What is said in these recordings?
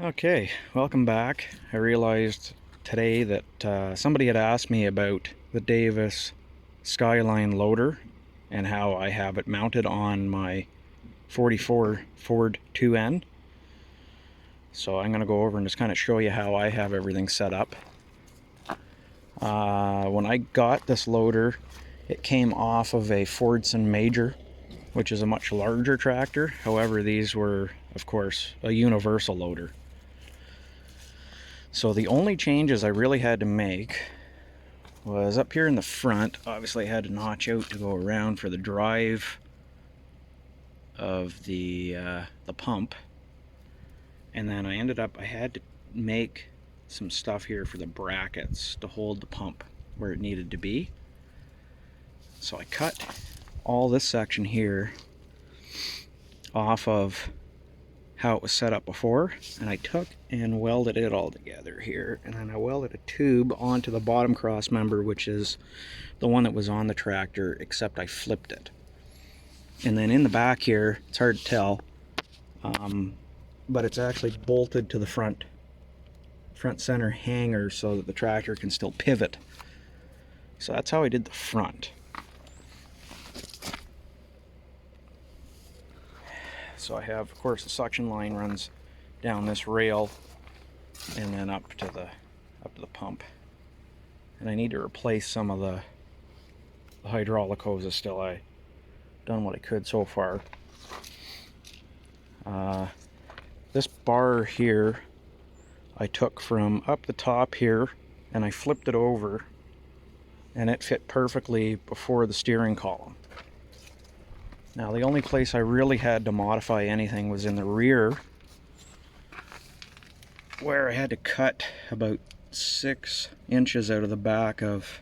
Okay, welcome back. I realized today that somebody had asked me about the Davis Skyline loader and how I have it mounted on my 44 Ford 2N. So I'm going to go over and just kind of show you how I have everything set up. When I got this loader, it came off of a Fordson Major, which is a much larger tractor. However, these were, of course, a universal loader. So the only changes I really had to make was up here in the front. Obviously I had to notch out to go around for the drive of the pump. And then I had to make some stuff here for the brackets to hold the pump where it needed to be. So I cut all this section here off of how it was set up before, and I took and welded it all together here, and then I welded a tube onto the bottom cross member, which is the one that was on the tractor, except I flipped it. And then in the back here, it's hard to tell, but it's actually bolted to the front center hanger so that the tractor can still pivot. So that's how I did the front. So I have, of course, the suction line runs down this rail and then up to the pump. And I need to replace some of the hydraulic hoses still. I done what I could so far. This bar here I took from up the top here and I flipped it over, and it fit perfectly before the steering column. Now the only place I really had to modify anything was in the rear, where I had to cut about 6 inches out of the back of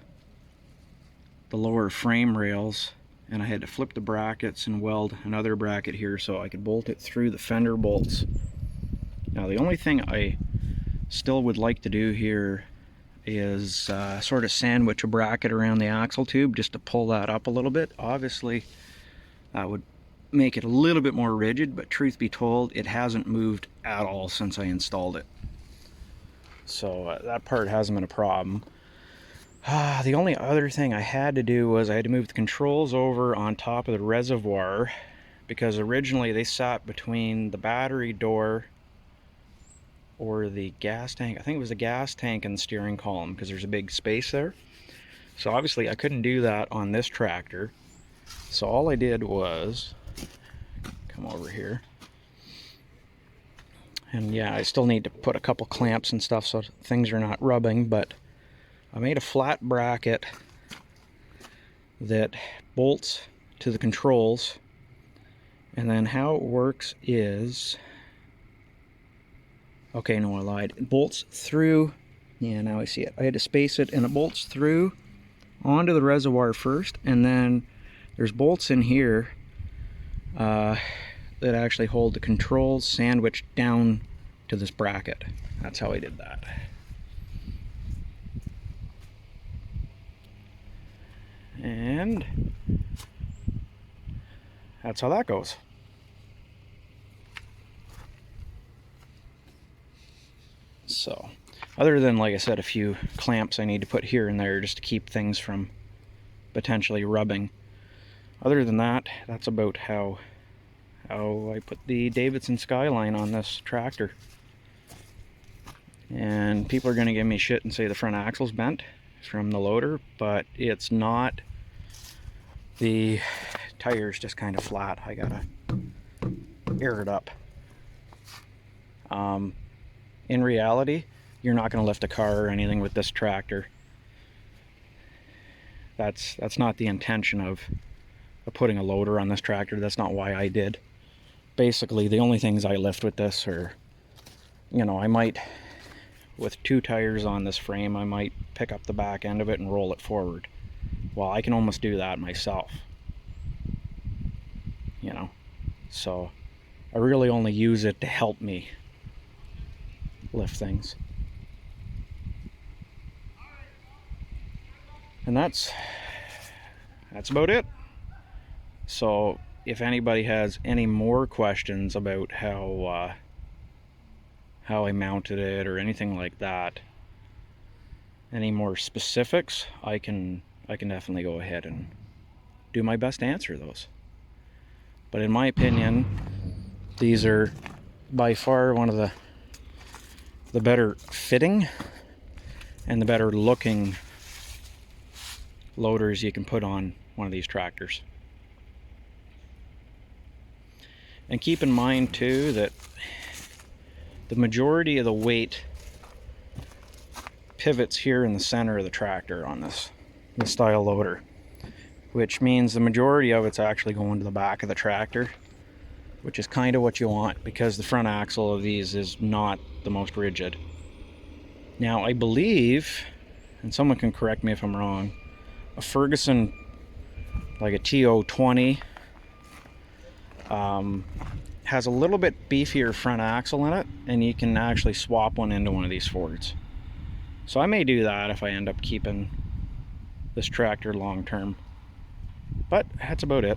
the lower frame rails, and I had to flip the brackets and weld another bracket here so I could bolt it through the fender bolts. Now the only thing I still would like to do here is sort of sandwich a bracket around the axle tube just to pull that up a little bit. Obviously that would make it a little bit more rigid, but truth be told, it hasn't moved at all since I installed it. So that part hasn't been a problem. The only other thing I had to do was I had to move the controls over on top of the reservoir, because originally they sat between the battery door or the gas tank. I think it was the gas tank and the steering column, because there's a big space there. So obviously I couldn't do that on this tractor. So all I did was come over here, and yeah, I still need to put a couple clamps and stuff so things are not rubbing, but I made a flat bracket that bolts to the controls. And then how it works is, okay, no, I lied. It bolts through, yeah, now I see it. I had to space it, and it bolts through onto the reservoir first, and then there's bolts in here that actually hold the controls sandwiched down to this bracket. That's how I did that. And that's how that goes. So, other than, like I said, a few clamps I need to put here and there just to keep things from potentially rubbing. Other than that, that's about how I put the Davidson Skyline on this tractor. And people are going to give me shit and say the front axle's bent from the loader, but it's not. The tire's just kind of flat. I gotta air it up. In reality, you're not going to lift a car or anything with this tractor. That's not the intention of putting a loader on this tractor. That's not why I did. Basically, the only things I lift with this are, you know, I might, with 2 tires on this frame, I might pick up the back end of it and roll it forward. Well, I can almost do that myself, you know, so I really only use it to help me lift things. And that's about it. So if anybody has any more questions about how how I mounted it or anything like that, any more specifics, I can definitely go ahead and do my best to answer those. But in my opinion, these are by far one of the better fitting and the better looking loaders you can put on one of these tractors. And keep in mind too that the majority of the weight pivots here in the center of the tractor on this style loader, which means the majority of it's actually going to the back of the tractor, which is kind of what you want because the front axle of these is not the most rigid. Now I believe, and someone can correct me if I'm wrong, a Ferguson, like a TO20, has a little bit beefier front axle in it, and you can actually swap one into one of these Fords. So I may do that if I end up keeping this tractor long term. But that's about it.